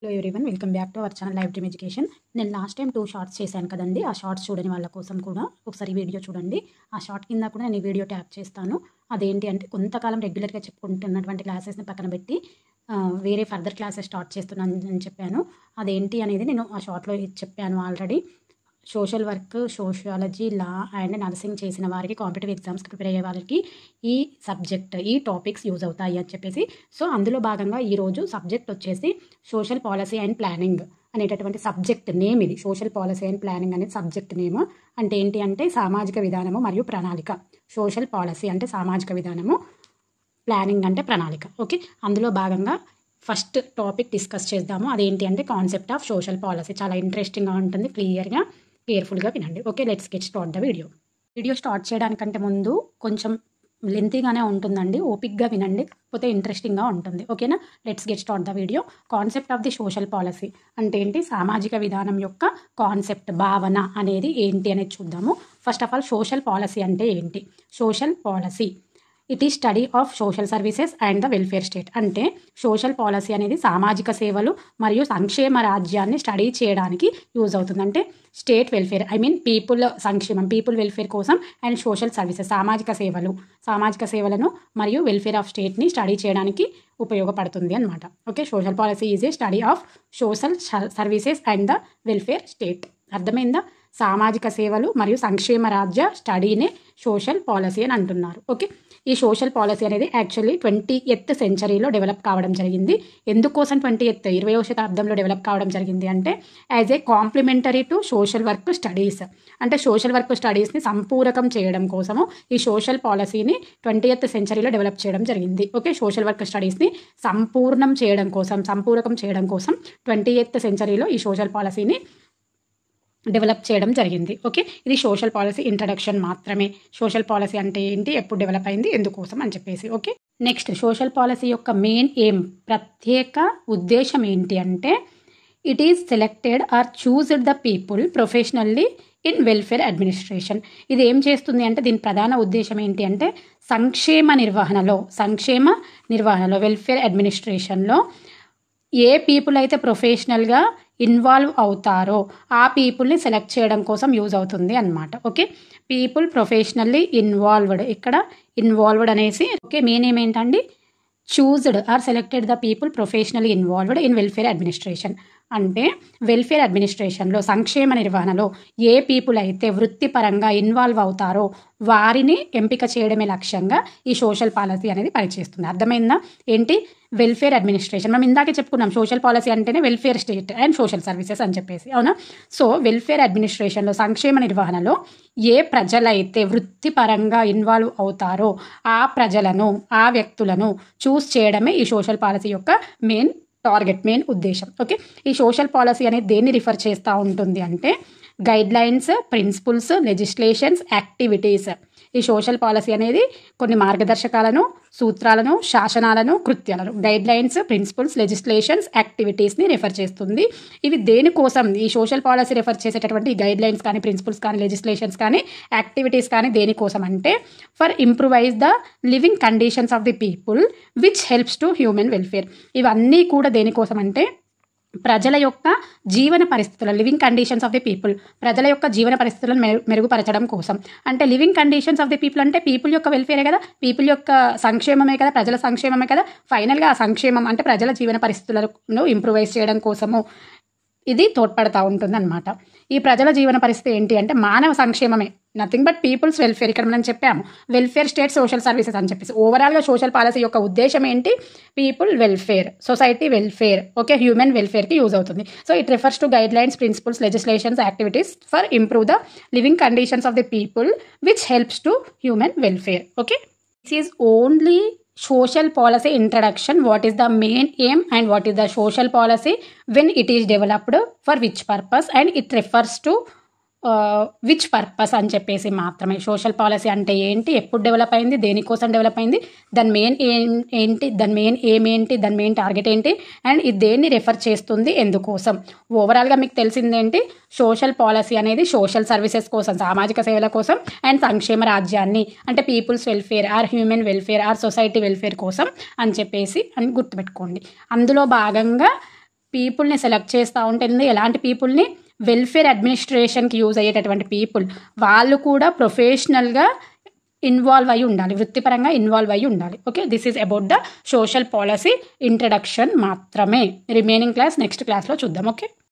Hello everyone, welcome back to our channel live dream education. నేను last time 2 shorts చేశాను కదండి. ఆ shorts చూడని వాళ్ళ కోసం కూడా ఒకసారి వీడియో చూడండి. ఆ షార్ట్ కింద కూడా నేను ఈ వీడియో ట్యాప్ చేస్తాను. అదేంటి అంటే, కొంతకాలం రెగ్యులర్గా చెప్పుకుంటున్నటువంటి క్లాసెస్ని పక్కన పెట్టి వేరే ఫర్దర్ క్లాసెస్ స్టార్ట్ చేస్తున్నాను అని చెప్పాను. అదేంటి అనేది నేను ఆ షార్ట్లో చెప్పాను already. Social work, sociology, law and nursing చేసిన వారికి, కాంపిటేటివ్ ఎగ్జామ్స్కి ప్రిపేర్ అయ్యే వాళ్ళకి ఈ సబ్జెక్ట్, ఈ టాపిక్స్ యూజ్ అవుతాయి అని చెప్పేసి, సో అందులో భాగంగా ఈరోజు సబ్జెక్ట్ వచ్చేసి సోషల్ పాలసీ అండ్ ప్లానింగ్ అనేటటువంటి సబ్జెక్ట్ నేమ్. ఇది సోషల్ పాలసీ అండ్ ప్లానింగ్ అనేది సబ్జెక్ట్ నేమ్. అంటే ఏంటి అంటే, సామాజిక విధానము మరియు ప్రణాళిక. సోషల్ పాలసీ అంటే సామాజిక విధానము, ప్లానింగ్ అంటే ప్రణాళిక. ఓకే, అందులో భాగంగా ఫస్ట్ టాపిక్ డిస్కస్ చేద్దాము. అదేంటి అంటే, కాన్సెప్ట్ ఆఫ్ సోషల్ పాలసీ. చాలా ఇంట్రెస్టింగ్గా ఉంటుంది, క్లియర్గా కేర్ఫుల్గా వినండి. Okay, let's get start the video. Video start చేయడానికంటే ముందు కొంచెం లెంతీగానే ఉంటుందండి, ఓపిక్గా వినండి, కాకపోతే ఇంట్రెస్టింగ్గా ఉంటుంది. ఓకేనా, let's get start the video. Concept of the social policy అంటే ఏంటి, సామాజిక విధానం యొక్క కాన్సెప్ట్, భావన అనేది ఏంటి అనేది చూద్దాము. First of all, social policy అంటే ఏంటి? Social policy it is study of social services and the welfare state. అంటే సోషల్ పాలసీ అనేది సామాజిక సేవలు మరియు సంక్షేమ రాజ్యాన్ని స్టడీ చేయడానికి యూజ్ అవుతుంది. అంటే state welfare, I mean people సంక్షేమం, పీపుల్ వెల్ఫేర్ కోసం, అండ్ సోషల్ సర్వీసెస్ సామాజిక సేవలను మరియు వెల్ఫేర్ ఆఫ్ స్టేట్ని స్టడీ చేయడానికి ఉపయోగపడుతుంది అనమాట. Okay, social policy is a study of social services and the welfare state. అర్థమైందా? సామాజిక సేవలు మరియు సంక్షేమ రాజ్య స్టడీనే సోషల్ పాలసీ అని అంటున్నారు. ఓకే, ఈ సోషల్ పాలసీ అనేది యాక్చువల్లీ 20th సెంచరీలో డెవలప్ కావడం జరిగింది. ఎందుకోసం 20వ శతాబ్దంలో డెవలప్ కావడం జరిగింది అంటే, as a complementary to social work studies. అంటే సోషల్ వర్క్ స్టడీస్ని సంపూరకం చేయడం కోసము ఈ సోషల్ పాలసీని 20th సెంచరీలో డెవలప్ చేయడం జరిగింది. ఓకే, సోషల్ వర్క్ స్టడీస్ని సంపూర్ణం చేయడం కోసం, సంపూరకం చేయడం కోసం 20th సెంచరీలో ఈ సోషల్ పాలసీని డెవలప్ చేయడం జరిగింది. ఓకే, ఇది సోషల్ పాలసీ ఇంట్రడక్షన్ మాత్రమే. సోషల్ పాలసీ అంటే ఏంటి, ఎప్పుడు డెవలప్ అయింది, ఎందుకోసం అని చెప్పేసి. ఓకే, నెక్స్ట్, సోషల్ పాలసీ యొక్క మెయిన్ ఎయిమ్, ప్రత్యేక ఉద్దేశం ఏంటి అంటే, it is selected or chosen the people professionally in welfare administration. ఇది ఏం చేస్తుంది అంటే, దీని ప్రధాన ఉద్దేశం ఏంటి అంటే, సంక్షేమ నిర్వహణలో వెల్ఫేర్ అడ్మినిస్ట్రేషన్లో ఏ పీపుల్ అయితే ప్రొఫెషనల్గా ఇన్వాల్వ్ అవుతారో ఆ పీపుల్ని సెలెక్ట్ చేయడం కోసం యూజ్ అవుతుంది అన్నమాట. ఓకే, పీపుల్ ప్రొఫెషనల్లీ ఇన్వాల్వ్డ్, ఇక్కడ ఇన్వాల్వ్డ్ అనేసి. ఓకే, మెయిన్ ఏమేంటండి, chosen or selected the people professionally involved in welfare administration. అంటే వెల్ఫేర్ అడ్మినిస్ట్రేషన్లో, సంక్షేమ నిర్వహణలో ఏ పీపుల్ అయితే వృత్తిపరంగా ఇన్వాల్వ్ అవుతారో వారిని ఎంపిక చేయడమే లక్ష్యంగా ఈ సోషల్ పాలసీ అనేది పనిచేస్తుంది. అర్థమైందా? ఏంటి, వెల్ఫేర్ అడ్మినిస్ట్రేషన్. మనం ఇందాకే చెప్పుకున్నాం, సోషల్ పాలసీ అంటేనే welfare state and social services అని చెప్పేసి, అవునా? సో వెల్ఫేర్ అడ్మినిస్ట్రేషన్లో, సంక్షేమ నిర్వహణలో ఏ ప్రజలైతే వృత్తిపరంగా ఇన్వాల్వ్ అవుతారో ఆ ప్రజలను, ఆ వ్యక్తులను చూస్ చేయడమే ఈ సోషల్ పాలసీ యొక్క మెయిన్ టార్గెట్, మెయిన్ ఉద్దేశం. ఓకే, ఈ సోషల్ పాలసీ అనేది దేన్ని రిఫర్ చేస్తూ ఉంటుంది అంటే, guidelines, principles, legislations, activities. ఈ సోషల్ పాలసీ అనేది కొన్ని మార్గదర్శకాలను, సూత్రాలను, శాసనాలను, కృత్యాలను, గైడ్ లైన్స్, ప్రిన్సిపల్స్, లెజిస్లేషన్స్, యాక్టివిటీస్ని రిఫర్ చేస్తుంది. ఇవి దేనికోసం, ఈ సోషల్ పాలసీ రిఫర్ చేసేటటువంటి గైడ్ లైన్స్ కానీ, ప్రిన్సిపల్స్ కానీ, లెజిస్లేషన్స్ కానీ, యాక్టివిటీస్ కానీ దేనికోసం అంటే, for improvise the living conditions of the people which helps to human welfare. ఇవన్నీ కూడా దేనికోసం అంటే, ప్రజల యొక్క జీవన పరిస్థితుల, living conditions of the people, ప్రజల యొక్క జీవన పరిస్థితులను మెరుగుపరచడం కోసం. అంటే living conditions of the people అంటే పీపుల్ యొక్క వెల్ఫేరే కదా, పీపుల్ యొక్క సంక్షేమమే కదా, ప్రజల సంక్షేమమే కదా. ఫైనల్గా ఆ సంక్షేమం అంటే ప్రజల జీవన పరిస్థితులను ఇంప్రూవైజ్ చేయడం కోసము ఇది తోడ్పడతా ఉంటుంది అనమాట. ఈ ప్రజల జీవన పరిస్థితి ఏంటి అంటే, మానవ సంక్షేమమే, నథింగ్ బట్ పీపుల్స్ వెల్ఫేర్. ఇక్కడ మనం చెప్పాము వెల్ఫేర్ స్టేట్, సోషల్ సర్వీసెస్ అని చెప్పేసి. ఓవరాల్గా సోషల్ పాలసీ యొక్క ఉద్దేశం ఏంటి, people welfare, society welfare, okay, human వెల్ఫేర్కి యూజ్ అవుతుంది. So it refers to guidelines, principles, legislations, activities for improve the living conditions of the people which helps to human welfare. Okay, this is only social policy introduction. What is the main aim and what is the social policy, when it is developed, for which purpose, and it refers to which purpose అని చెప్పేసి మాత్రమే. Social policy అంటే ఏంటి, ఎప్పుడు develop అయింది, దేనికోసం develop అయింది, దాని మెయిన్ ఏంటి, దాని మెయిన్ ఎయిమ్ ఏంటి, దాని మెయిన్ టార్గెట్ ఏంటి, అండ్ ఇది దేన్ని రెఫర్ చేస్తుంది, ఎందుకోసం. ఓవరాల్గా మీకు తెలిసిందేంటి, సోషల్ పాలసీ అనేది సోషల్ సర్వీసెస్ కోసం, సామాజిక సేవల కోసం, అండ్ సంక్షేమ రాజ్యాన్ని అంటే people's welfare or human welfare or society welfare కోసం అని చెప్పేసి అని గుర్తుపెట్టుకోండి. అందులో భాగంగా పీపుల్ని సెలెక్ట్ చేస్తూ ఉంటుంది. ఎలాంటి పీపుల్ని? వెల్ఫేర్ అడ్మినిస్ట్రేషన్కి యూజ్ అయ్యేటటువంటి పీపుల్. వాళ్ళు కూడా ప్రొఫెషనల్గా ఇన్వాల్వ్ అయి ఉండాలి, వృత్తిపరంగా ఇన్వాల్వ్ అయి ఉండాలి. Okay, this is about the social policy introduction మాత్రమే. రిమైనింగ్ క్లాస్ నెక్స్ట్ క్లాస్లో చూద్దాం. ఓకే.